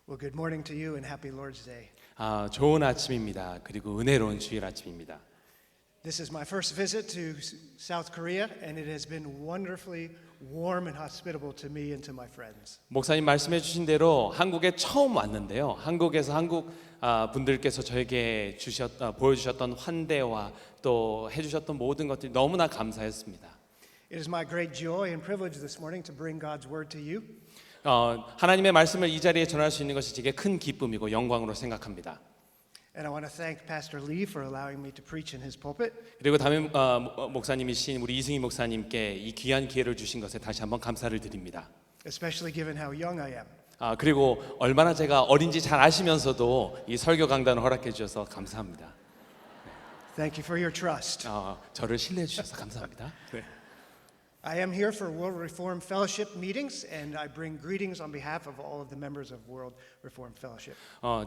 Well, good morning to you and happy Lord's Day. 좋은 아침입니다. 그리고 은혜로운 주일 아침입니다. This is my first visit to South Korea, and it has been wonderfully warm and hospitable to me and to my friends. 목사님 말씀해 주신 대로 한국에 처음 왔는데요. 한국에서 한국 분들께서 저에게 보여주셨던 환대와 또 해주셨던 모든 것들이 너무나 감사했습니다. It is my great joy and privilege this morning to bring God's word to you. 하나님의 말씀을 이 자리에 전할 수 있는 것이 제게 큰 기쁨이고 영광으로 생각합니다. And I want to thank Pastor Lee for allowing me to preach in his pulpit. 그리고 담임 목사님이신 우리 이승희 목사님께 이 귀한 기회를 주신 것에 다시 한번 감사를 드립니다. Especially given how young I am. 그리고 얼마나 제가 어린지 잘 아시면서도 이 설교 강단을 허락해 주셔서 감사합니다. Thank you for your trust. 저를 신뢰해 주셔서 감사합니다. 네. I am here for World Reform Fellowship meetings, and I bring greetings on behalf of all of the members of World Reform Fellowship.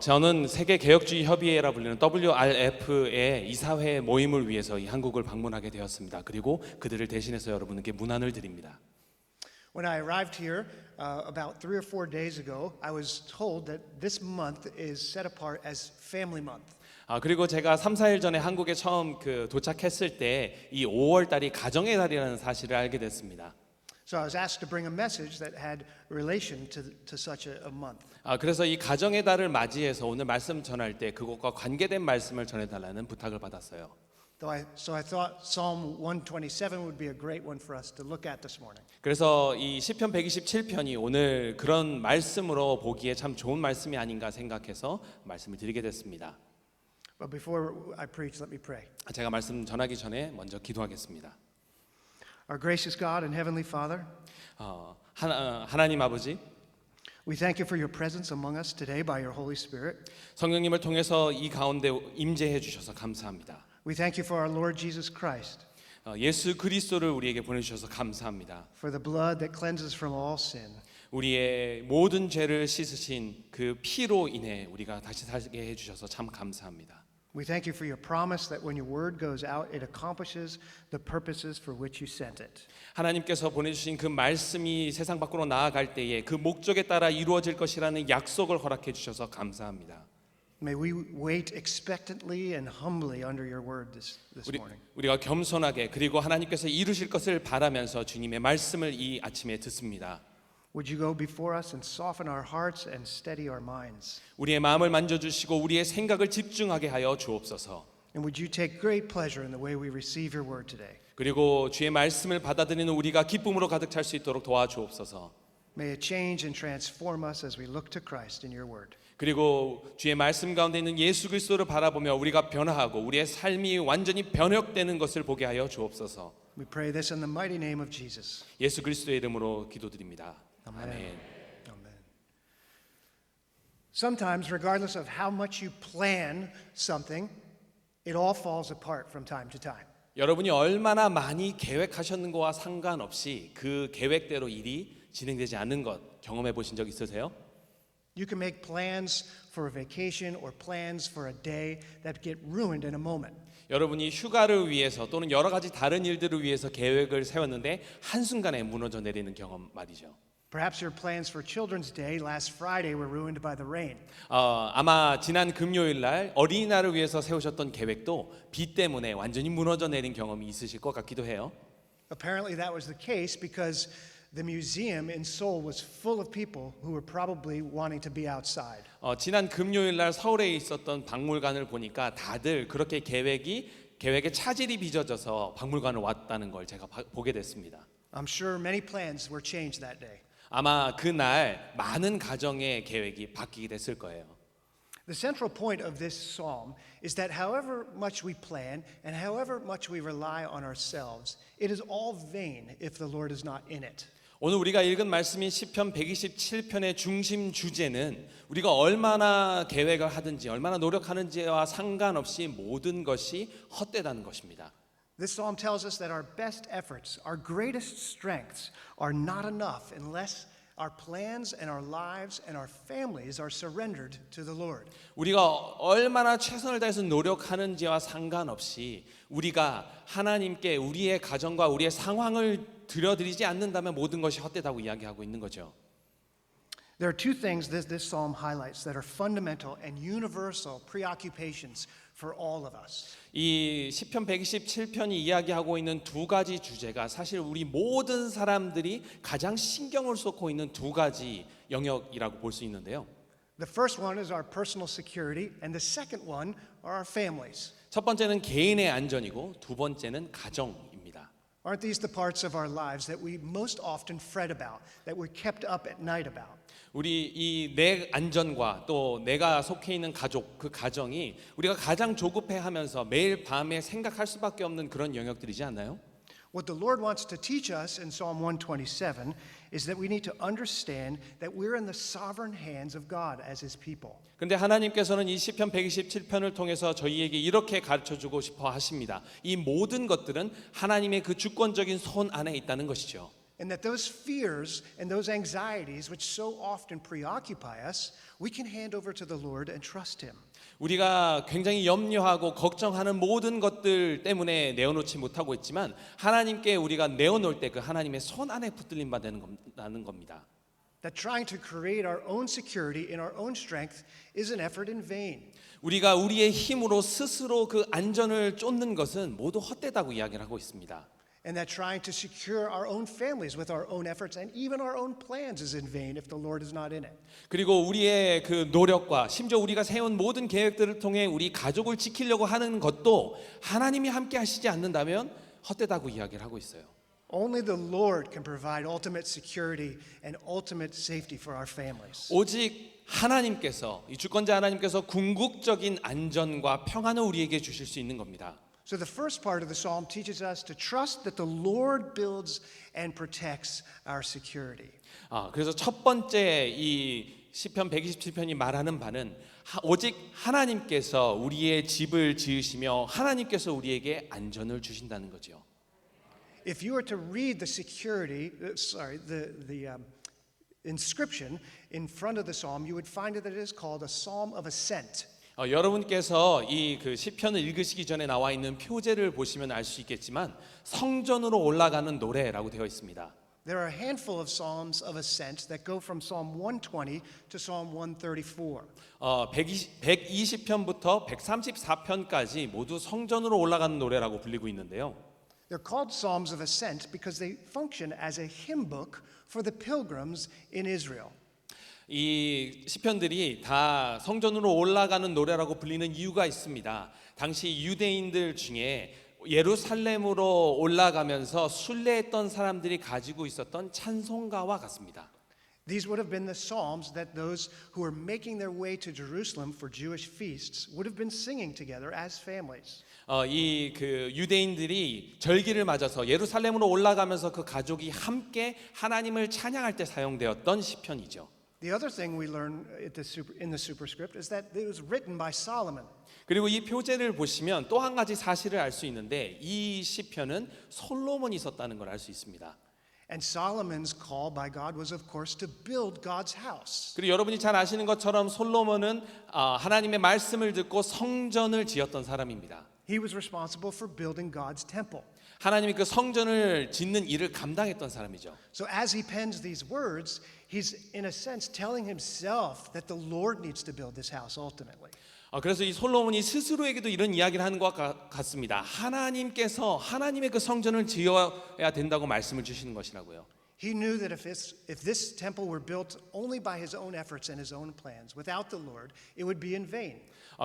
저는 세계 개혁주의 협의회라 불리는 WRF의 이사회 모임을 위해서 이 한국을 방문하게 되었습니다. 그리고 그들을 대신해서 여러분께 문안을 드립니다. When I arrived here about 3 or 4 days ago, I was told that this month is set apart as Family Month. 그리고 제가 3, 4일 전에 한국에 처음 도착했을 때 이 5월 달이 가정의 달이라는 사실을 알게 됐습니다. So I was asked to bring a message that had relation to such a month. 그래서 이 가정의 달을 맞이해서 오늘 말씀 전할 때 그것과 관계된 말씀을 전해달라는 부탁을 받았어요. So I thought Psalm 127 would be a great one for us to look at this morning. 그래서 이 시편 127편이 오늘 그런 말씀으로 보기에 참 좋은 말씀이 아닌가 생각해서 말씀을 드리게 됐습니다. But before I preach, let me pray. 제가 말씀 전하기 전에 먼저 기도하겠습니다. Our gracious God and Heavenly Father, 하나님 아버지, we thank you for your presence among us today by your Holy Spirit. 성령님을 통해서 이 가운데 임재해 주셔서 감사합니다. We thank you for our Lord Jesus Christ, 예수 그리스도를 우리에게 보내주셔서 감사합니다. for the blood that cleanses from all sin. 우리의 모든 죄를 씻으신 그 피로 인해 우리가 다시 살게 해주셔서 참 감사합니다. We thank you for your promise that when your word goes out, it accomplishes the purposes for which you sent it. 하나님께서 보내주신 그 말씀이 세상 밖으로 나아갈 때에 그 목적에 따라 이루어질 것이라는 약속을 허락해 주셔서 감사합니다. May we wait expectantly and humbly under your word this morning. 우리가 겸손하게 그리고 하나님께서 이루실 것을 바라면서 주님의 말씀을 이 아침에 듣습니다. Would you go before us and soften our hearts and steady our minds? 우리의 마음을 만져주시고 우리의 생각을 집중하게 하여 주옵소서. And would you take great pleasure in the way we receive your word today? 그리고 주의 말씀을 받아들이는 우리가 기쁨으로 가득 찰 수 있도록 도와주옵소서. May it change and transform us as we look to Christ in your word. 그리고 주의 말씀 가운데 있는 예수 그리스도를 바라보며 우리가 변화하고 우리의 삶이 완전히 변혁되는 것을 보게 하여 주옵소서. We pray this in the mighty name of Jesus. 예수 그리스도의 이름으로 기도드립니다. Amen. 아멘. Amen. Sometimes, regardless of how much you plan something, it all falls apart from time to time. 여러분이 얼마나 많이 계획하셨는 것과 상관없이 그 계획대로 일이 진행되지 않는 것 경험해 보신 적 있으세요? You can make plans for a vacation or plans for a day that get ruined in a moment. 여러분이 휴가를 위해서 또는 여러 가지 다른 일들을 위해서 계획을 세웠는데 한순간에 무너져 내리는 경험 말이죠. Perhaps your plans for Children's Day last Friday were ruined by the rain. 아마 지난 금요일 날 어린이날을 위해서 세우셨던 계획도 비 때문에 완전히 무너져 내린 경험이 있으실 것 같기도 해요. Apparently that was the case because the museum in Seoul was full of people who were probably wanting to be outside. 지난 금요일 날 서울에 있었던 박물관을 보니까 다들 그렇게 계획에 차질이 빚어져서 박물관을 왔다는 걸 제가 보게 됐습니다. I'm sure many plans were changed that day. 아마 그날 많은 가정의 계획이 바뀌게 됐을 거예요. The central point of this psalm is that however much we plan and however much we rely on ourselves, it is all vain if the Lord is not in it. 오늘 우리가 읽은 말씀인 시편 127편의 중심 주제는 우리가 얼마나 계획을 하든지 얼마나 노력하는지와 상관없이 모든 것이 헛되다는 것입니다. This psalm tells us that our best efforts, our greatest strengths are not enough unless our plans and our lives and our families are surrendered to the Lord. 우리가 얼마나 최선을 다해서 노력하는지와 상관없이 우리가 하나님께 우리의 가정과 우리의 상황을 드려드리지 않는다면 모든 것이 헛되다고 이야기하고 있는 거죠. There are two things this psalm highlights that are fundamental and universal preoccupations for all of us. 이 시편 127편이 이야기하고 있는 두 가지 주제가 사실 우리 모든 사람들이 가장 신경을 쏟고 있는 두 가지 영역이라고 볼 수 있는데요. The first one is our personal security, and the second one are our families. 첫 번째는 개인의 안전이고 두 번째는 가정입니다. Aren't these the parts of our lives that we most often fret about, that we're kept up at night about? 우리 이 내 안전과 또 내가 속해 있는 가족, 그 가정이 우리가 가장 조급해하면서 매일 밤에 생각할 수밖에 없는 그런 영역들이지 않나요? What the Lord wants to teach us in Psalm 127 is that we need to understand that we're in the sovereign hands of God as His people. 근데 하나님께서는 이 시편 127편을 통해서 저희에게 이렇게 가르쳐 주고 싶어 하십니다. 이 모든 것들은 하나님의 그 주권적인 손 안에 있다는 것이죠. And that those fears and those anxieties which so often preoccupy us, we can hand over to the Lord and trust Him. 우리가 굉장히 염려하고 걱정하는 모든 것들 때문에 내어놓지 못하고 있지만 하나님께 우리가 내어놓을 때 그 하나님의 손 안에 붙들림 받는 겁니다. That trying to create our own security in our own strength is an effort in vain. 우리가 우리의 힘으로 스스로 그 안전을 쫓는 것은 모두 헛되다고 이야기를 하고 있습니다. And that trying to secure our own families with our own efforts and even our own plans is in vain if the Lord is not in it. 그리고 우리의 그 노력과 심지어 우리가 세운 모든 계획들을 통해 우리 가족을 지키려고 하는 것도 하나님이 함께 하시지 않는다면 헛되다고 이야기를 하고 있어요. Only the Lord can provide ultimate security and ultimate safety for our families. 오직 하나님께서 이 주권자 하나님께서 궁극적인 안전과 평안을 우리에게 주실 수 있는 겁니다. So the first part of the psalm teaches us to trust that the Lord builds and protects our security. 그래서 첫 번째 이 시편 127편이 말하는 바는 오직 하나님께서 우리의 집을 지으시며 하나님께서 우리에게 안전을 주신다는 거죠. If you were to read the inscription in front of the psalm, you would find that it is called a psalm of ascent. 여러분께서 이 그 시편을 읽으시기 전에 나와 있는 표제를 보시면 알 수 있겠지만 성전으로 올라가는 노래라고 되어 있습니다. There are a handful of psalms of ascent that go from Psalm 120 to Psalm 134. 120편부터 134편까지 모두 성전으로 올라가는 노래라고 불리고 있는데요. They're called psalms of ascent because they function as a hymn book for the pilgrims in Israel. 이 시편들이 다 성전으로 올라가는 노래라고 불리는 이유가 있습니다. 당시 유대인들 중에 예루살렘으로 올라가면서 순례했던 사람들이 가지고 있었던 찬송가와 같습니다. These would have been the psalms that those who were making their way to Jerusalem for Jewish feasts would have been singing together as families. 이 그 유대인들이 절기를 맞아서 예루살렘으로 올라가면서 그 가족이 함께 하나님을 찬양할 때 사용되었던 시편이죠. The other thing we learn in the superscript is that it was written by Solomon. 그리고 이 표제를 보시면 또 한 가지 사실을 알 수 있는데 이 시편은 솔로몬이 썼다는 걸 알 수 있습니다. And Solomon's call by God was of course to build God's house. 그리고 여러분이 잘 아시는 것처럼 솔로몬은 하나님의 말씀을 듣고 성전을 지었던 사람입니다. He was responsible for building God's temple. 하나님이 그 성전을 짓는 일을 감당했던 사람이죠. So as he pens these words, he's in a sense telling himself that the Lord needs to build this house ultimately. 그래서 이 솔로몬이 스스로에게도 이런 이야기를 하는 것과 같습니다. 하나님께서 하나님의 그 성전을 지어야 된다고 말씀을 주시는 것이라고요. He knew that if this temple were built only by his own efforts and his own plans, without the Lord, it would be in vain.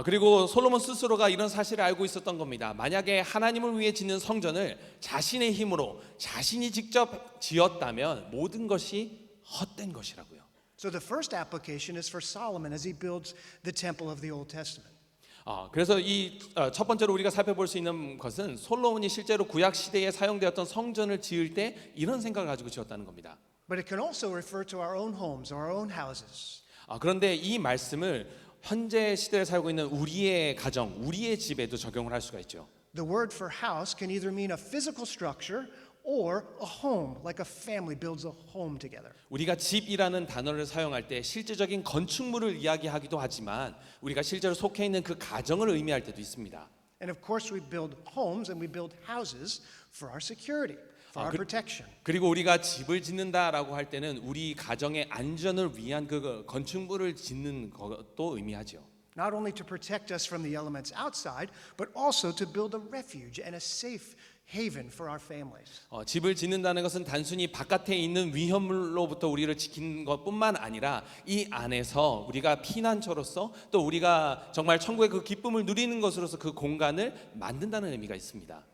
그리고 솔로몬 스스로가 이런 사실을 알고 있었던 겁니다. 만약에 하나님을 위해 짓는 성전을 자신의 힘으로 자신이 직접 지었다면 모든 것이 헛된 것이라고요. So the first application is for Solomon as he builds the temple of the Old Testament. 그래서 이 첫 번째로 우리가 살펴볼 수 있는 것은 솔로몬이 실제로 구약 시대에 사용되었던 성전을 지을 때 이런 생각을 가지고 지었다는 겁니다. But it can also refer to our own homes, our own houses. 그런데 이 말씀을 현재 시대에 살고 있는 우리의 가정, 우리의 집에도 적용을 할 수가 있죠. The word for house can either mean a physical structure or a home, like a family builds a home together. 우리가 집이라는 단어를 사용할 때 실질적인 건축물을 이야기하기도 하지만 우리가 실제로 속해 있는 그 가정을 의미할 때도 있습니다. And of course we build homes and we build houses for our security. for our protection. 그리고 우리가 집을 짓는다라고 할 때는 우리 가정의 안전을 위한 그 건축물을 짓는 것도 의미하죠. Not only to protect us from the elements outside, but also to build a refuge and a safe haven for our families. 집을 짓는다는 것은 단순히 바깥에 있는 위험물로부터 우리를 지키는 것뿐만 아니라 이 안에서 우리가 피난처로서 또 우리가 정말 천국의 그 기쁨을 누리는 것으로서 그 공간을 만든다는 의미가 있습니다.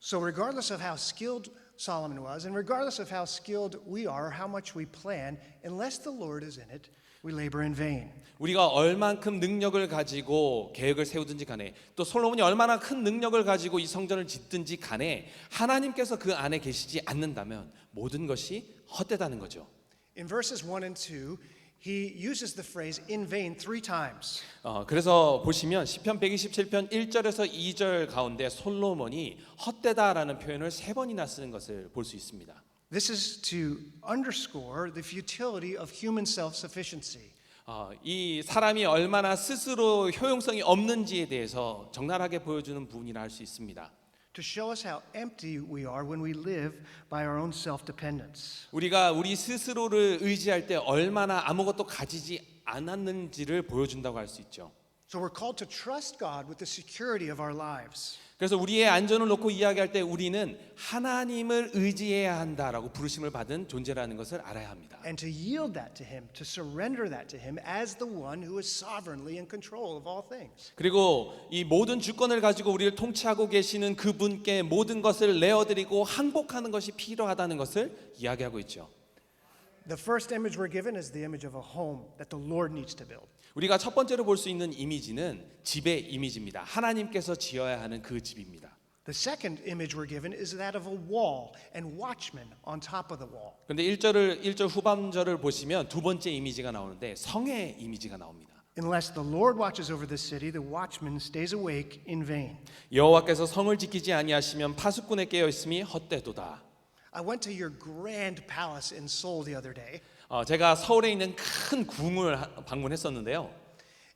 So regardless of how skilled Solomon was, and regardless of how skilled we are, or how much we plan, unless the Lord is in it, we labor in vain. 우리가 얼만큼 능력을 가지고 계획을 세우든지 간에 또 솔로몬이 얼마나 큰 능력을 가지고 이 성전을 짓든지 간에 하나님께서 그 안에 계시지 않는다면 모든 것이 헛되다는 거죠. In verses 1 and 2, he uses the phrase in vain 3 times. 그래서 보시면 시편 127편 1절에서 2절 가운데 솔로몬이 헛되다라는 표현을 3번이나 쓰는 것을 볼 수 있습니다. This is to underscore the futility of human self-sufficiency. 이 사람이 얼마나 스스로 효용성이 없는지에 대해서 적나라하게 보여주는 부분이라 할 수 있습니다. To show us how empty we are when we live by our own self-dependence. 우리가 우리 스스로를 의지할 때 얼마나 아무것도 가지지 않았는지를 보여준다고 할 수 있죠. So we're called to trust God with the security of our lives. 그래서 우리의 안전을 놓고 이야기할 때 우리는 하나님을 의지해야 한다라고 부르심을 받은 존재라는 것을 알아야 합니다. And to yield that to Him, to surrender that to Him as the one who is sovereignly in control of all things. 그리고 이 모든 주권을 가지고 우리를 통치하고 계시는 그분께 모든 것을 내어드리고 항복하는 것이 필요하다는 것을 이야기하고 있죠. The first image we're given is the image of a home that the Lord needs to build. 우리가 첫 번째로 볼 수 있는 이미지는 집의 이미지입니다. 하나님께서 지어야 하는 그 집입니다. The second image we're given is that of a wall and watchmen on top of the wall. 그런데 1절 후반절을 보시면 두 번째 이미지가 나오는데 성의 이미지가 나옵니다. Unless the Lord watches over the city, the watchman stays awake in vain. 여호와께서 성을 지키지 아니하시면 파수꾼에 깨어 있음이 헛되도다. I went to your grand palace in Seoul the other day, 제가 서울에 있는 큰 궁을 방문했었는데요.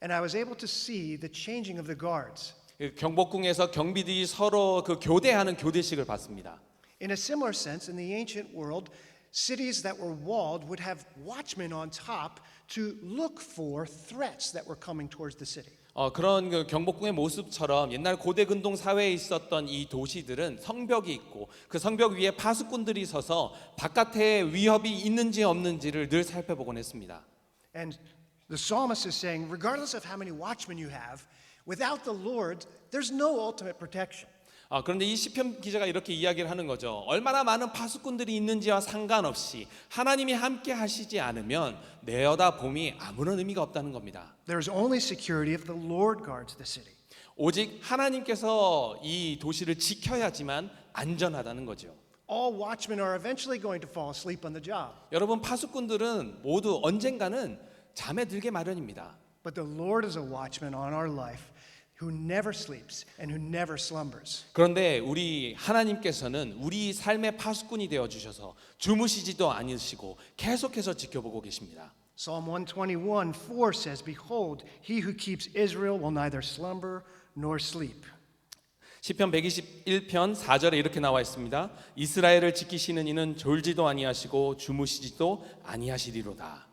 and I was able to see the changing of the guards. 경복궁에서 경비들이 서로 그 교대하는 교대식을 봤습니다. In a similar sense, in the ancient world, cities that were walled would have watchmen on top to look for threats that were coming towards the city. 그런 그 경복궁의 모습처럼 옛날 고대 근동 사회에 있었던 이 도시들은 성벽이 있고 그 성벽 위에 파수꾼들이 서서 바깥에 위협이 있는지 없는지를 늘 살펴보곤 했습니다. And the psalmist is saying, regardless of how many watchmen you have, without the Lord, there's no ultimate protection. 그런데 이 시편 기자가 이렇게 이야기를 하는 거죠. 얼마나 많은 파수꾼들이 있는지와 상관없이 하나님이 함께 하시지 않으면 내어다 봄이 아무런 의미가 없다는 겁니다. There's only security if the Lord guards the city. 오직 하나님께서 이 도시를 지켜야지만 안전하다는 거죠. All watchmen are eventually going to fall asleep on the job, 여러분 파수꾼들은 모두 언젠가는 잠에 들게 마련입니다. but the Lord is a watchman on our life who never sleeps and who never slumbers. 그런데 우리 하나님께서는 우리 삶의 파수꾼이 되어 주셔서 주무시지도 않으시고 계속해서 지켜보고 계십니다. Psalm 121:4 says, "Behold, he who keeps Israel will neither slumber nor sleep." 시편 121편 4절에 이렇게 나와 있습니다. 이스라엘을 지키시는 이는 졸지도 아니하시고 주무시지도 아니하시리로다.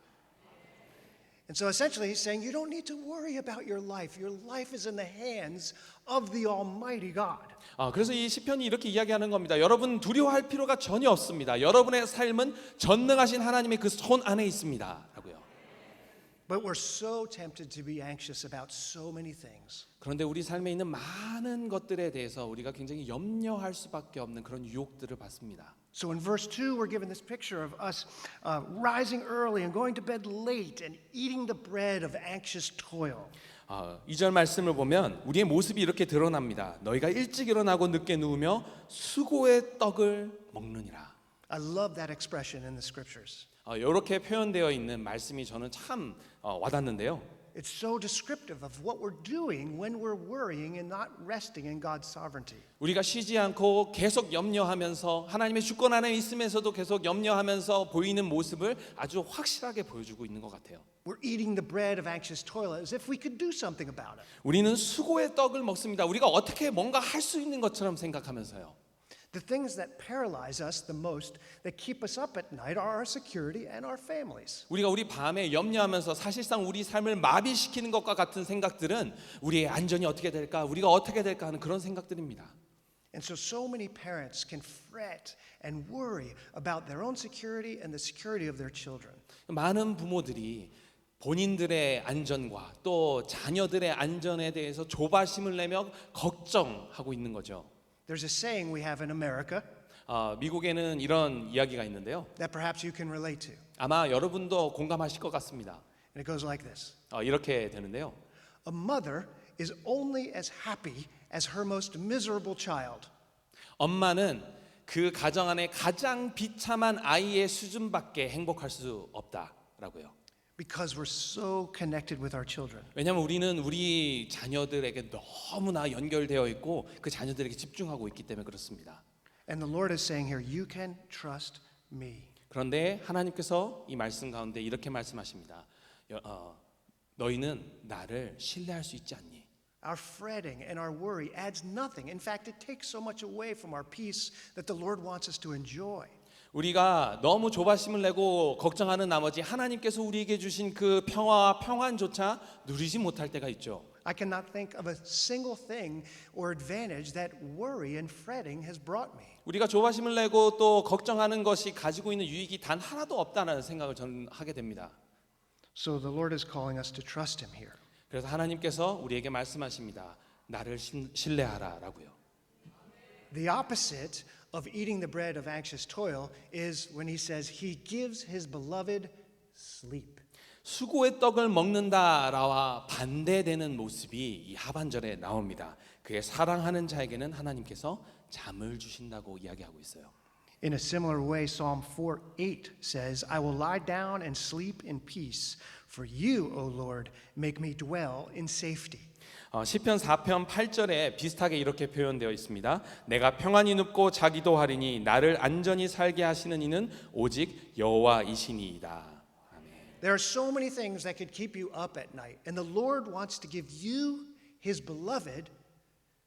And so essentially he's saying you don't need to worry about your life. Your life is in the hands of the Almighty God. 그래서 이 시편이 이렇게 이야기하는 겁니다. 여러분 두려워할 필요가 전혀 없습니다. 여러분의 삶은 전능하신 하나님의 그 손 안에 있습니다. 라고요. But we're so tempted to be anxious about so many things. 그런데 우리 삶에 있는 많은 것들에 대해서 우리가 굉장히 염려할 수밖에 없는 그런 유혹들을 받습니다. So in verse 2, we're given this picture of us rising early and going to bed late and eating the bread of anxious toil. 2절 말씀을 보면 우리의 모습이 이렇게 드러납니다. 너희가 일찍 일어나고 늦게 누우며 수고의 떡을 먹느니라. I love that expression in the scriptures. 이렇게 표현되어 있는 말씀이 저는 참 와닿는데요. It's so descriptive of what we're doing when we're worrying and not resting in God's sovereignty. 우리가 쉬지 않고 계속 염려하면서 하나님의 주권 안에 있으면서도 계속 염려하면서 보이는 모습을 아주 확실하게 보여주고 있는 것 같아요. We're eating the bread of anxious toil as if we could do something about it. 우리는 수고의 떡을 먹습니다. 우리가 어떻게 뭔가 할 수 있는 것처럼 생각하면서요. The things that paralyze us the most, that keep us up at night, are our security and our families. 우리가 우리 밤에 염려하면서 사실상 우리 삶을 마비시키는 것과 같은 생각들은 우리의 안전이 어떻게 될까, 우리가 어떻게 될까 하는 그런 생각들입니다. And so many parents can fret and worry about their own security and the security of their children. 많은 부모들이 본인들의 안전과 또 자녀들의 안전에 대해서 조바심을 내며 걱정하고 있는 거죠. There's a saying we have in America 미국에는 이런 이야기가 있는데요. that perhaps you can relate to. 아마 여러분도 공감하실 것 같습니다. And it goes like this. 이렇게 되는데요. A mother is only as happy as her most miserable child. 엄마는 그 가정 안에 가장 비참한 아이의 수준밖에 행복할 수 없다라고요. Because we're so connected with our children. 왜냐하면 우리는 우리 자녀들에게 너무나 연결되어 있고 그 자녀들에게 집중하고 있기 때문에 그렇습니다. And the Lord is saying here, you can trust me. 그런데 하나님께서 이 말씀 가운데 이렇게 말씀하십니다. 너희는 나를 신뢰할 수 있지 않니? Our fretting and our worry adds nothing. In fact, it takes so much away from our peace that the Lord wants us to enjoy. 우리가 너무 조바심을 내고 걱정하는 나머지 하나님께서 우리에게 주신 그 평화와 평안조차 누리지 못할 때가 있죠. I cannot think of a single thing or advantage that worry and fretting has brought me. 우리가 조바심을 내고 또 걱정하는 것이 가지고 있는 유익이 단 하나도 없다는 생각을 저는 하게 됩니다. So the Lord is calling us to trust Him here. 그래서 하나님께서 우리에게 말씀하십니다. 나를 신뢰하라라고요. The opposite of eating the bread of anxious toil is when He says He gives His beloved sleep. 수고의 떡을 먹는다라와 반대되는 모습이 이 하반절에 나옵니다. 그의 사랑하는 자에게는 하나님께서 잠을 주신다고 이야기하고 있어요. In a similar way, Psalm 4:8 says, I will lie down and sleep in peace, for you, O Lord, make me dwell in safety. 시편 4편 8절에 비슷하게 이렇게 표현되어 있습니다. 내가 평안히 눕고 자기도 하리니 나를 안전히 살게 하시는 이는 오직 여호와이시니이다. There are so many things that could keep you up at night, and the Lord wants to give you, His beloved,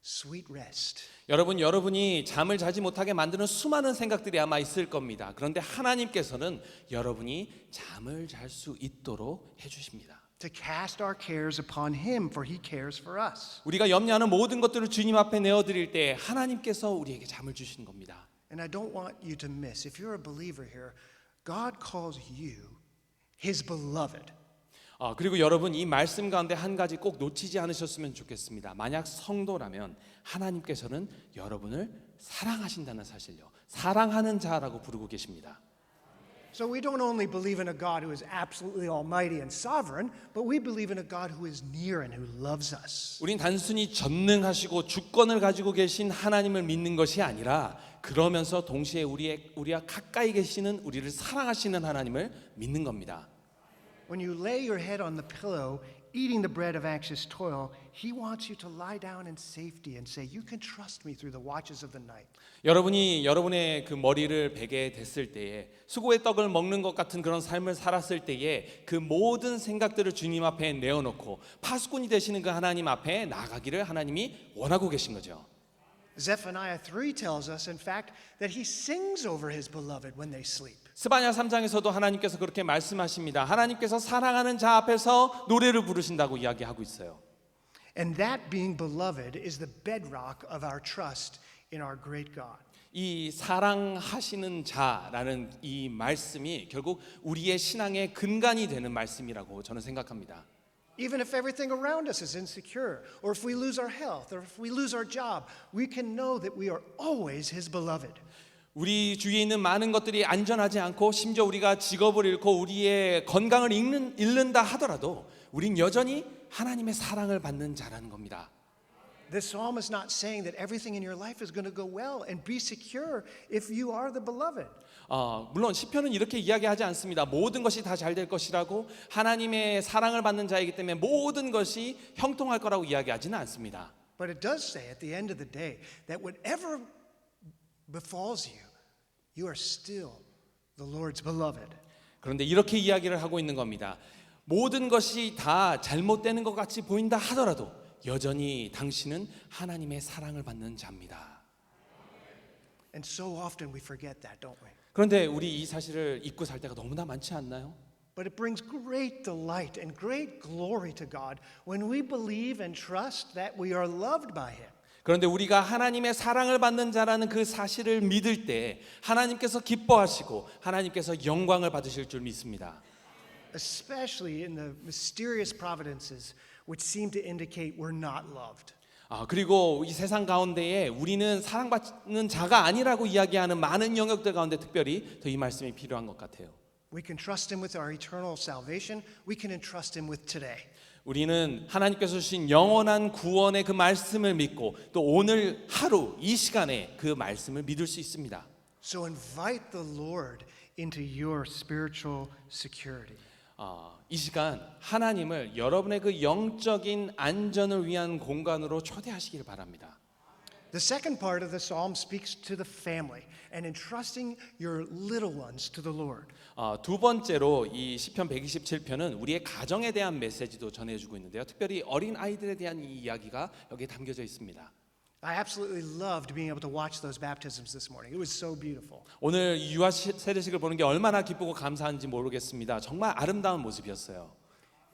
sweet rest. 여러분이 잠을 자지 못하게 만드는 수많은 생각들이 아마 있을 겁니다. 그런데 하나님께서는 여러분이 잠을 잘 수 있도록 해주십니다. To cast our cares upon Him, for He cares for us. 우리가 염려하는 모든 것들을 주님 앞에 내어드릴 때 하나님께서 우리에게 잠을 주시는 겁니다. And I don't want you to miss, if you're a believer here, God calls you His beloved. 그리고 여러분 이 말씀 가운데 한 가지 꼭 놓치지 않으셨으면 좋겠습니다. 만약 성도라면 하나님께서는 여러분을 사랑하신다는 사실요. 사랑하는 자라고 부르고 계십니다. So we don't only believe in a God who is absolutely almighty and sovereign, but we believe in a God who is near and who loves us. 우린 단순히 전능하시고 주권을 가지고 계신 하나님을 믿는 것이 아니라 그러면서 동시에 우리와 가까이 계시는 우리를 사랑하시는 하나님을 믿는 겁니다. When you lay your head on the pillow, eating the bread of anxious toil, He wants you to lie down in safety and say, you can trust me through the watches of the night. 여러분이 여러분의 그 머리를 베게 됐을 때에 수고의 떡을 먹는 것 같은 그런 삶을 살았을 때에 그 모든 생각들을 주님 앞에 내어놓고 파수꾼이 되시는 그 하나님 앞에 나가기를 하나님이 원하고 계신 거죠. Zephaniah 3 tells us, in fact, that He sings over His beloved when they sleep. 스바냐 3장에서도 하나님께서 그렇게 말씀하십니다. 하나님께서 사랑하는 자 앞에서 노래를 부르신다고 이야기하고 있어요. And that being beloved is the bedrock of our trust in our great God. 이 사랑하시는 자라는 이 말씀이 결국 우리의 신앙의 근간이 되는 말씀이라고 저는 생각합니다. Even if everything around us is insecure, or if we lose our health, or if we lose our job, we can know that we are always His beloved. 우리 주위에 있는 많은 것들이 안전하지 않고 심지어 우리가 직업을 잃고 우리의 건강을 잃는다 하더라도 우린 여전히 하나님의 사랑을 받는 자라는 겁니다. This psalm is not saying that everything in your life is going to go well and be secure if you are the beloved. 물론 시편은 이렇게 이야기하지 않습니다. 모든 것이 다 잘 될 것이라고 하나님의 사랑을 받는 자이기 때문에 모든 것이 형통할 거라고 이야기하지는 않습니다. But it does say at the end of the day that whatever befalls you, you are still the Lord's beloved. 그런데 이렇게 이야기를 하고 있는 겁니다. 모든 것이 다 잘못되는 것 같이 보인다 하더라도 여전히 당신은 하나님의 사랑을 받는 자입니다. And so often we forget that, don't we? 그런데 우리 이 사실을 잊고 살 때가 너무나 많지 않나요? But it brings great delight and great glory to God when we believe and trust that we are loved by Him. 그런데 우리가 하나님의 사랑을 받는 자라는 그 사실을 믿을 때 하나님께서 기뻐하시고 하나님께서 영광을 받으실 줄 믿습니다. Especially in the mysterious providences which seem to indicate we're not loved. 그리고 이 세상 가운데에 우리는 사랑받는 자가 아니라고 이야기하는 많은 영역들 가운데 특별히 더 이 말씀이 필요한 것 같아요. We can trust Him with our eternal salvation. We can entrust Him with today. 우리는 하나님께서 주신 영원한 구원의 그 말씀을 믿고 또 오늘 하루 이 시간에 그 말씀을 믿을 수 있습니다. So invite the Lord into your spiritual security. 이 시간 하나님을 여러분의 그 영적인 안전을 위한 공간으로 초대하시길 바랍니다. The second part of the psalm speaks to the family and entrusting your little ones to the Lord. 두 번째로 이 시편 127편은 우리의 가정에 대한 메시지도 전해주고 있는데요. 특별히 어린 아이들에 대한 이 이야기가 여기에 담겨져 있습니다. I absolutely loved being able to watch those baptisms this morning. It was so beautiful. 오늘 유아 세례식을 보는 게 얼마나 기쁘고 감사한지 모르겠습니다. 정말 아름다운 모습이었어요.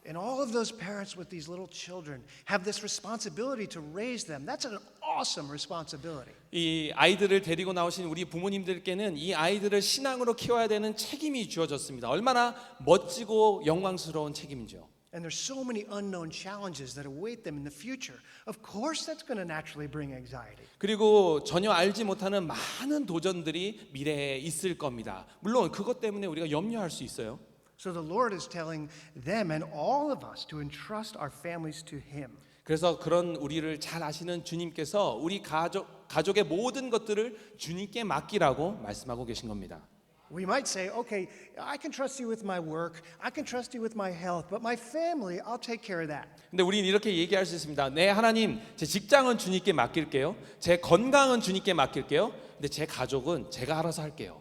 And all of those parents with these little children have this responsibility to raise them. That's an awesome responsibility. 이 아이들을 데리고 나오신 우리 부모님들께는 이 아이들을 신앙으로 키워야 되는 책임이 주어졌습니다. 얼마나 멋지고 영광스러운 책임이죠. And there's so many unknown challenges that await them in the future. Of course that's going to naturally bring anxiety. 그리고 전혀 알지 못하는 많은 도전들이 미래에 있을 겁니다. 물론 그것 때문에 우리가 염려할 수 있어요. So the Lord is telling them and all of us to entrust our families to Him. 그래서 그런 우리를 잘 아시는 주님께서 우리 가족의 모든 것들을 주님께 맡기라고 말씀하고 계신 겁니다. We might say, okay, I can trust you with my work, I can trust you with my health, but my family, I'll take care of that. 근데 우리는 이렇게 얘기할 수 있습니다. 네, 하나님, 제 직장은 주님께 맡길게요. 제 건강은 주님께 맡길게요. 근데 제 가족은 제가 알아서 할게요.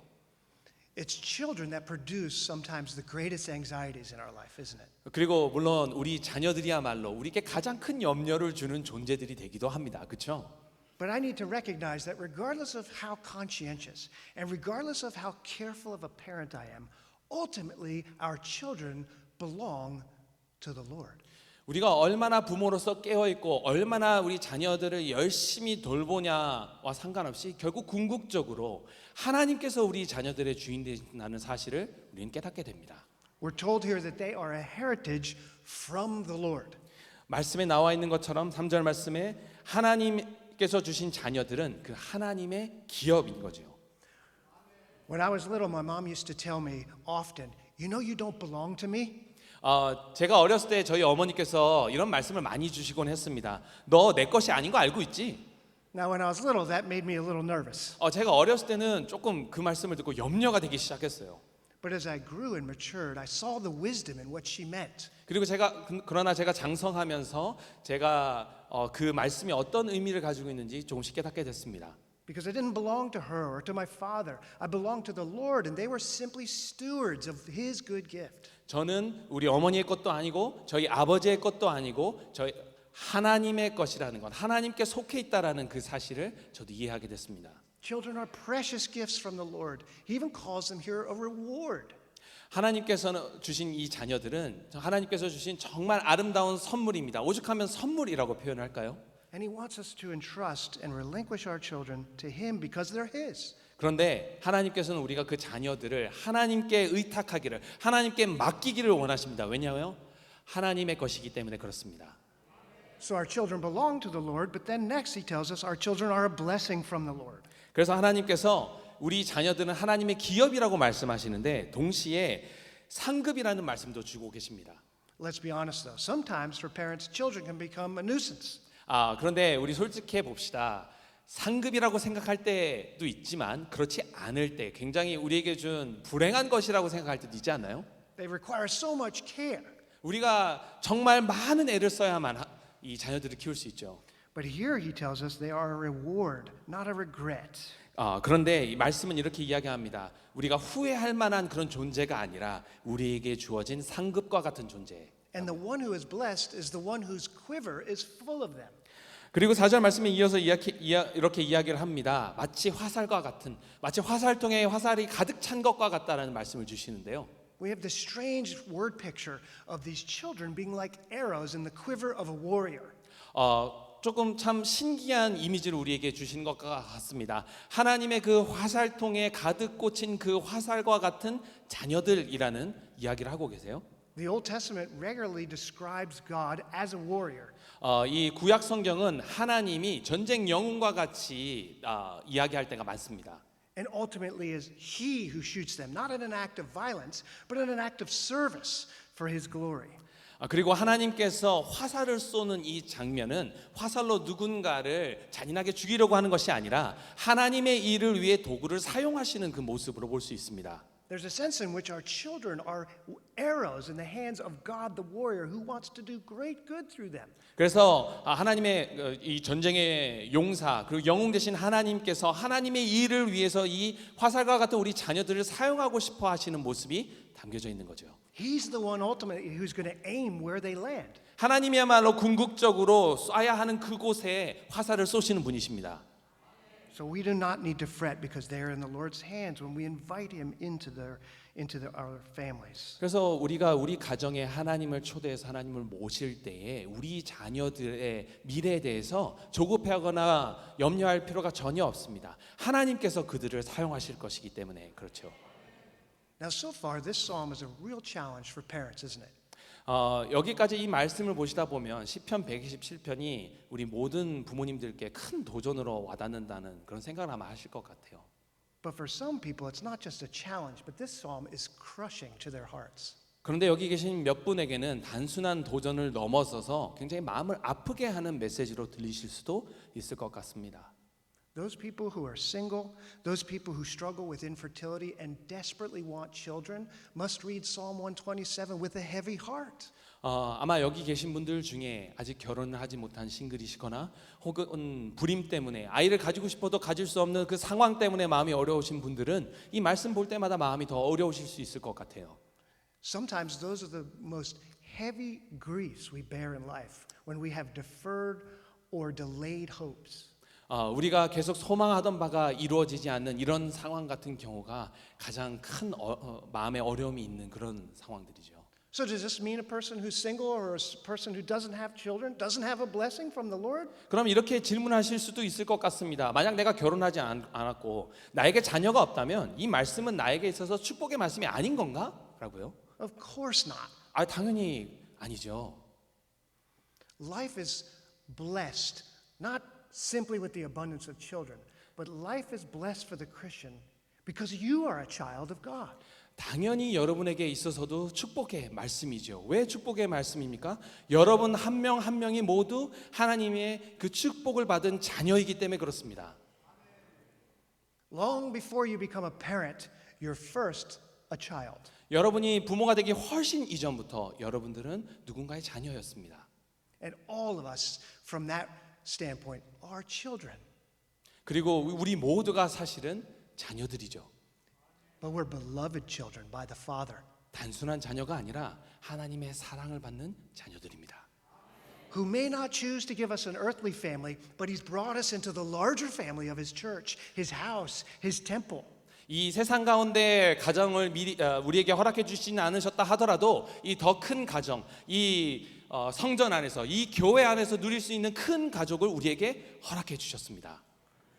It's children that produce sometimes the greatest anxieties in our life, isn't it? 그리고 물론 우리 자녀들이야말로 우리에게 가장 큰 염려를 주는 존재들이 되기도 합니다. 그렇죠? But I need to recognize that regardless of how conscientious and regardless of how careful of a parent I am, ultimately our children belong to the Lord. 우리가 얼마나 부모로서 깨어있고 얼마나 우리 자녀들을 열심히 돌보냐와 상관없이 결국 궁극적으로 하나님께서 우리 자녀들의 주인 되신다는 사실을 우리는 깨닫게 됩니다. We're told here that they are a heritage from the Lord. 말씀에 나와 있는 것처럼 3절 말씀에 하나님께서 주신 자녀들은 그 하나님의 기업인 거죠. When I was little, my mom used to tell me often, you know you don't belong to me? 제가 어렸을 때 저희 어머니께서 이런 말씀을 많이 주시곤 했습니다. 너 내 것이 아닌 거 알고 있지? Now, when I was little, that made me a little nervous. 제가 어렸을 때는 조금 그 말씀을 듣고 염려가 되기 시작했어요. But as I grew and matured, I saw the wisdom in what she meant. 그리고 그러나 제가 장성하면서 제가 그 말씀이 어떤 의미를 가지고 있는지 조금씩 깨닫게 됐습니다. Because I didn't belong to her or to my father. I belonged to the Lord, and they were simply stewards of His good gift. 저는 우리 어머니의 것도 아니고 저희 아버지의 것도 아니고 저희 하나님의 것이라는 것, 하나님께 속해 있다라는 그 사실을 저도 이해하게 됐습니다. Children are precious gifts from the Lord. He even calls them here a reward. 하나님께서 주신 이 자녀들은 하나님께서 주신 정말 아름다운 선물입니다. 오죽하면 선물이라고 표현할까요? And He wants us to entrust and relinquish our children to Him because they're His. 그런데 하나님께서는 우리가 그 자녀들을 하나님께 의탁하기를, 하나님께 맡기기를 원하십니다. 왜냐하면 하나님의 것이기 때문에 그렇습니다. So our children belong to the Lord, but then next He tells us our children are a blessing from the Lord. 그래서 하나님께서 우리 자녀들은 하나님의 기업이라고 말씀하시는데 동시에 상급이라는 말씀도 주고 계십니다. Let's be honest though. Sometimes for parents, children can become a nuisance. 그런데 우리 솔직해 봅시다. 상급이라고 생각할 때도 있지만 그렇지 않을 때 굉장히 우리에게 준 불행한 것이라고 생각할 때도 있지 않나요? They require so much care. 우리가 정말 많은 애를 써야만 이 자녀들을 키울 수 있죠. But here He tells us they are a reward, not a regret. 그런데 이 말씀은 이렇게 이야기합니다. 우리가 후회할 만한 그런 존재가 아니라 우리에게 주어진 상급과 같은 존재. And the one who is blessed is the one whose quiver is full of them. 그리고 4절 말씀에 이어서 이렇게 이야기를 합니다. 마치 화살과 같은, 마치 화살통에 화살이 가득 찬 것과 같다라는 말씀을 주시는데요. We have this strange word picture of these children being like arrows in the quiver of a warrior. 조금 참 신기한 이미지를 우리에게 주시는 것 같습니다. 하나님의 그 화살통에 가득 꽂힌 그 화살과 같은 자녀들이라는 이야기를 하고 계세요. The Old Testament regularly describes God as a warrior. 이 구약 성경은 하나님이 전쟁 영웅과 같이 이야기할 때가 많습니다. And ultimately is he who shoots them, not in an act of violence, but in an act of service for his glory. 그리고 하나님께서 화살을 쏘는 이 장면은 화살로 누군가를 잔인하게 죽이려고 하는 것이 아니라 하나님의 일을 위해 도구를 사용하시는 그 모습으로 볼 수 있습니다. There's a sense in which our children are arrows in the hands of God the warrior who wants to do great good through them. 그래서 하나님의 이 전쟁의 용사 그리고 영웅 되신 하나님께서 하나님의 일을 위해서 이 화살과 같은 우리 자녀들을 사용하고 싶어 하시는 모습이 담겨져 있는 거죠. He's the one ultimately who's going to aim where they land. 하나님이야말로 궁극적으로 쏴야 하는 그곳에 화살을 쏘시는 분이십니다. So we do not need to fret because they are in the Lord's hands when we invite him into our families. 그래서 우리가 우리 가정에 하나님을 초대해서 하나님을 모실 때에 우리 자녀들의 미래에 대해서 조급해하거나 염려할 필요가 전혀 없습니다. 하나님께서 그들을 사용하실 것이기 때문에 그렇죠. Now, so far, this psalm is a real challenge for parents, isn't it? 여기까지 이 말씀을 보시다 보면 시편 127편이 우리 모든 부모님들께 큰 도전으로 와닿는다는 그런 생각을 아마 하실 것 같아요. But for some people, it's not just a challenge, but this psalm is crushing to their hearts. 그런데 여기 계신 몇 분에게는 단순한 도전을 넘어서서 굉장히 마음을 아프게 하는 메시지로 들리실 수도 있을 것 같습니다. Those people who are single, those people who struggle with infertility and desperately want children must read Psalm 127 with a heavy heart. 아마 여기 계신 분들 중에 아직 결혼을 하지 못한 싱글이시거나 혹은 불임 때문에 아이를 가지고 싶어도 가질 수 없는 그 상황 때문에 마음이 어려우신 분들은 이 말씀 볼 때마다 마음이 더 어려우실 수 있을 것 같아요. Sometimes those are the most heavy griefs we bear in life when we have deferred or delayed hopes. 우리가 계속 소망하던 바가 이루어지지 않는 이런 상황 같은 경우가 가장 큰 마음의 어려움이 있는 그런 상황들이죠. So does this mean a person who's single or a person who doesn't have children doesn't have a blessing from the Lord? 그럼 이렇게 질문하실 수도 있을 것 같습니다. 만약 내가 결혼하지 않았고 나에게 자녀가 없다면 이 말씀은 나에게 있어서 축복의 말씀이 아닌 건가? 라고요. Of course not. 당연히 아니죠. Life is blessed, not simply with the abundance of children, but life is blessed for the Christian because you are a child of God. 당연히 여러분에게 있어서도 축복의 말씀이죠. 왜 축복의 말씀입니까? 여러분 한 명 한 명이 모두 하나님의 그 축복을 받은 자녀이기 때문에 그렇습니다. Long before you become a parent, you're first a child. 여러분이 부모가 되기 훨씬 이전부터 여러분들은 누군가의 자녀였습니다. And all of us from that standpoint are children. 그리고 우리 모두가 사실은 자녀들이죠. But we're beloved children by the Father, 단순한 자녀가 아니라 하나님의 사랑을 받는 자녀들입니다. who may not choose to give us an earthly family, but he's brought us into the larger family of his church, his house, his temple. 이 세상 가운데 가정을 미리 우리에게 허락해 주시지 않으셨다 하더라도 이 더 큰 가정, 이 성전 안에서 이 교회 안에서 누릴 수 있는 큰 가족을 우리에게 허락해 주셨습니다.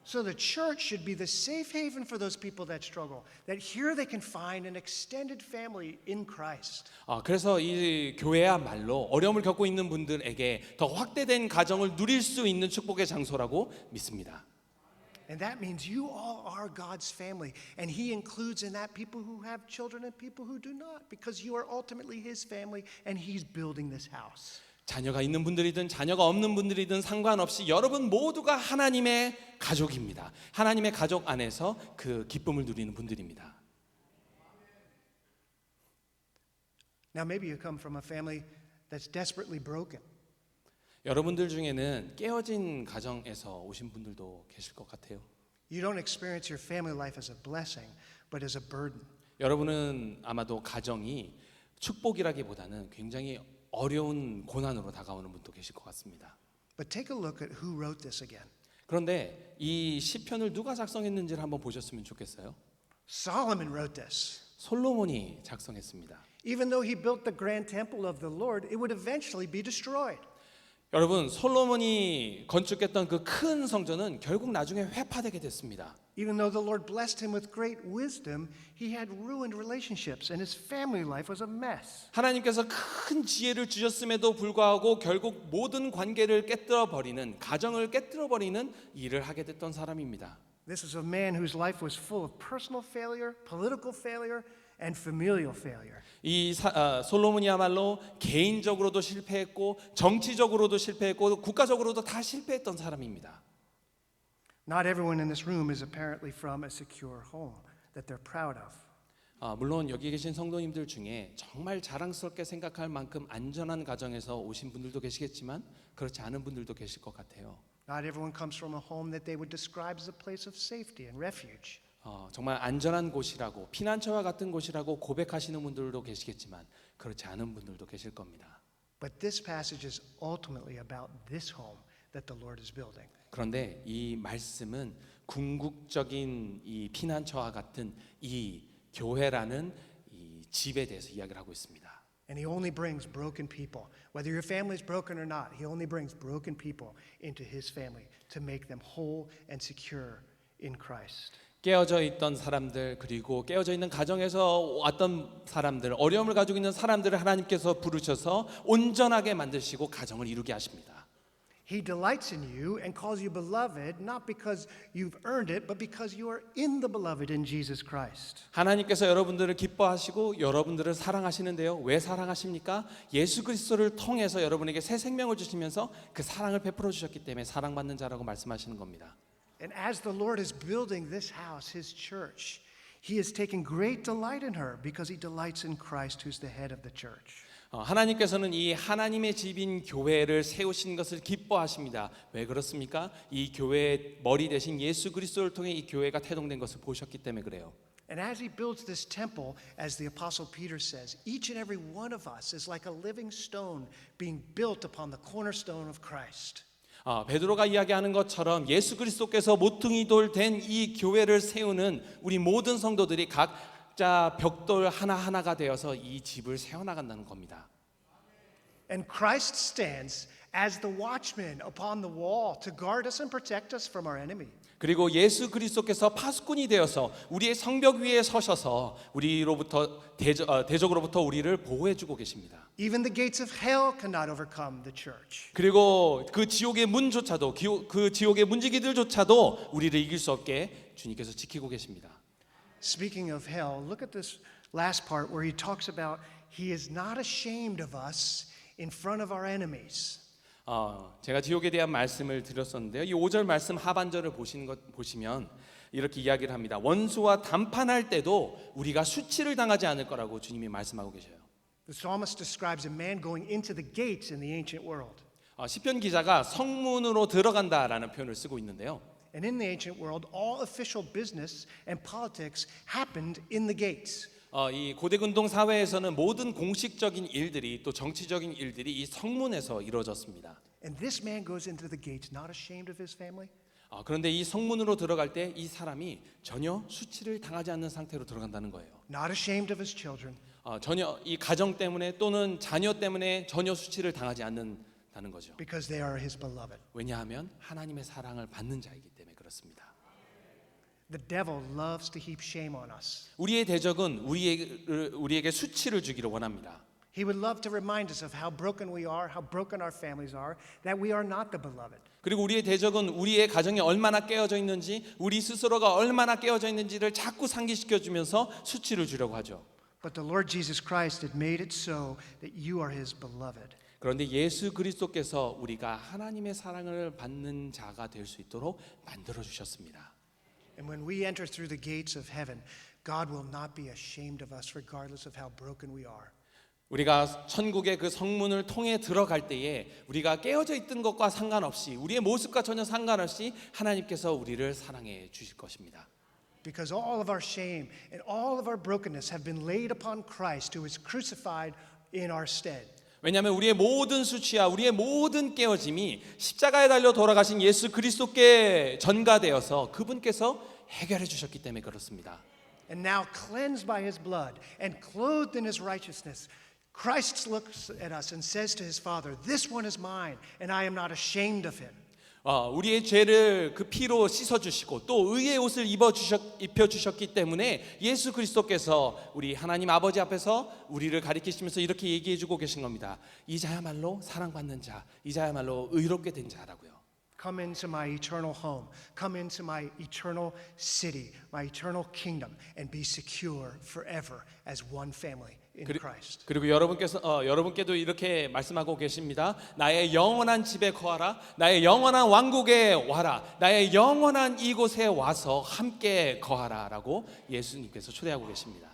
So the church should be the safe haven for those people that struggle, that here they can find an extended family in Christ. 그래서 이 교회야말로 어려움을 겪고 있는 분들에게 더 확대된 가정을 누릴 수 있는 축복의 장소라고 믿습니다. And that means you all are God's family, and he includes in that people who have children and people who do not, because you are ultimately his family and he's building this house. 자녀가 있는 분들이든 자녀가 없는 분들이든 상관없이 여러분 모두가 하나님의 가족입니다. 하나님의 가족 안에서 그 기쁨을 누리는 분들입니다. Now maybe you come from a family that's desperately broken. 여러분들 중에는 깨어진 가정에서 오신 분들도 계실 것 같아요. You don't experience your family life as a blessing, but as a burden. 여러분은 아마도 가정이 축복이라기보다는 굉장히 어려운 고난으로 다가오는 분도 계실 것 같습니다. But take a look at who wrote this again. 그런데 이 시편을 누가 작성했는지를 한번 보셨으면 좋겠어요. Solomon wrote this. 솔로몬이 작성했습니다. Even though he built the grand temple of the Lord, it would eventually be destroyed. 여러분, 솔로몬이 건축했던 그 큰 성전은 결국 나중에 회파되게 됐습니다. Even though the Lord blessed him with great wisdom, he had ruined relationships and his family life was a mess. 하나님께서 큰 지혜를 주셨음에도 불구하고 결국 모든 관계를 깨뜨려 버리는, 가정을 깨뜨려 버리는 일을 하게 됐던 사람입니다. This is a man whose life was full of personal failure, political failure, and familial failure. 솔로몬이야말로 개인적으로도 실패했고 정치적으로도 실패했고 국가적으로도 다 실패했던 사람입니다. Not everyone in this room is apparently from a secure home that they're proud of. 물론 여기 계신 성도님들 중에 정말 자랑스럽게 생각할 만큼 안전한 가정에서 오신 분들도 계시겠지만 그렇지 않은 분들도 계실 것 같아요. Not everyone comes from a home that they would describe as a place of safety and refuge. 정말 안전한 곳이라고 피난처와 같은 곳이라고 고백하시는 분들도 계시겠지만 그렇지 않은 분들도 계실 겁니다. But this passage is ultimately about this home that the Lord is building. 그런데 이 말씀은 궁극적인 이 피난처와 같은 이 교회라는 이 집에 대해서 이야기를 하고 있습니다. And he only brings broken people. Whether your family is broken or not, he only brings broken people into his family to make them whole and secure in Christ. 깨어져 있던 사람들 그리고 깨어져 있는 가정에서 왔던 사람들 어려움을 가지고 있는 사람들을 하나님께서 부르셔서 온전하게 만드시고 가정을 이루게 하십니다. He delights in you and calls you beloved not because you've earned it but because you are in the beloved in Jesus Christ. 하나님께서 여러분들을 기뻐하시고 여러분들을 사랑하시는데요. 왜 사랑하십니까? 예수 그리스도를 통해서 여러분에게 새 생명을 주시면서 그 사랑을 베풀어 주셨기 때문에 사랑받는 자라고 말씀하시는 겁니다. And as the Lord is building this house, his church, he is taking great delight in her because he delights in Christ who's the head of the church. 하나님께서는 이 하나님의 집인 교회를 세우신 것을 기뻐하십니다. 왜 그렇습니까? 이 교회의 머리 대신 예수 그리스도를 통해 이 교회가 태동된 것을 보셨기 때문에 그래요. And as he builds this temple, as the Apostle Peter says, each and every one of us is like a living stone being built upon the cornerstone of Christ. 베드로가 이야기하는 것처럼 예수 그리스도께서 모퉁이 돌 된 이 교회를 세우는 우리 모든 성도들이 각자 벽돌 하나하나가 되어서 이 집을 세워나간다는 겁니다. And Christ stands as the watchman upon the wall to guard us and protect us from our enemy. 그리고 예수 그리스도께서 파수꾼이 되어서 우리의 성벽 위에 서셔서 우리로부터 대적으로부터 우리를 보호해 주고 계십니다. Even the gates of hell cannot overcome the church. 그리고 그 지옥의 문조차도 그 지옥의 문지기들조차도 우리를 이길 수 없게 주님께서 지키고 계십니다. Speaking of hell, look at this last part where he talks about he is not ashamed of us in front of our enemies. 제가 지옥에 대한 말씀을 드렸었는데요. 이 5절 말씀 하반절을 보시면 이렇게 이야기를 합니다. 원수와 담판할 때도 우리가 수치를 당하지 않을 거라고 주님이 말씀하고 계셔요. The psalmist describes a man going into the gates in the ancient world. 시편 기자가 성문으로 들어간다라는 표현을 쓰고 있는데요. And in the ancient world, all official business and politics happened in the gates. 이 고대 근동 사회에서는 모든 공식적인 일들이 또 정치적인 일들이 이 성문에서 이루어졌습니다. And this man goes into the gates not ashamed of his family. 그런데 이 성문으로 들어갈 때 이 사람이 전혀 수치를 당하지 않는 상태로 들어간다는 거예요. Not ashamed of his children. 전혀 이 가정 때문에 또는 자녀 때문에 전혀 수치를 당하지 않는다는 거죠. Because they are his beloved. 왜냐하면 하나님의 사랑을 받는 자이기 때문에 그렇습니다. The devil loves to heap shame on us. 우리의 대적은 우리에게 수치를 주기를 원합니다. He would love to remind us of how broken we are, how broken our families are, that we are not the beloved. 그리고 우리의 대적은 우리의 가정이 얼마나 깨어져 있는지, 우리 스스로가 얼마나 깨어져 있는지를 자꾸 상기시켜 주면서 수치를 주려고 하죠. But the Lord Jesus Christ had made it so that you are his beloved. 그런데 예수 그리스도께서 우리가 하나님의 사랑을 받는 자가 될 수 있도록 만들어 주셨습니다. And when we enter through the gates of heaven, God will not be ashamed of us regardless of how broken we are. 우리가 천국의 그 성문을 통해 들어갈 때에 우리가 깨어져 있던 것과 상관없이 우리의 모습과 전혀 상관없이 하나님께서 우리를 사랑해 주실 것입니다. Because all of our shame and all of our brokenness have been laid upon Christ who was crucified in our stead. 왜냐하면 우리의 모든 수치와 우리의 모든 깨어짐이 십자가에 달려 돌아가신 예수 그리스도께 전가되어서 그분께서 해결해 주셨기 때문에 그렇습니다. And now, cleansed by his blood and clothed in his righteousness, Christ looks at us and says to his Father, "This one is mine, and I am not ashamed of him." 우리의 죄를 그 피로 씻어 주시고 또 의의 옷을 입혀 주셨기 때문에 예수 그리스도께서 우리 하나님 아버지 앞에서 우리를 가리키시면서 이렇게 얘기해 주고 계신 겁니다. 이자야말로 사랑받는 자, 이자야말로 의롭게 된 자라고요. Come into my eternal home. Come into my eternal city, my eternal kingdom, and be secure forever as one family in Christ. 그리고 여러분께도 이렇게 말씀하고 계십니다. 나의 영원한 집에 거하라. 나의 영원한 왕국에 와라. 나의 영원한 이곳에 와서 함께 거하라라고 예수님께서 초대하고 계십니다.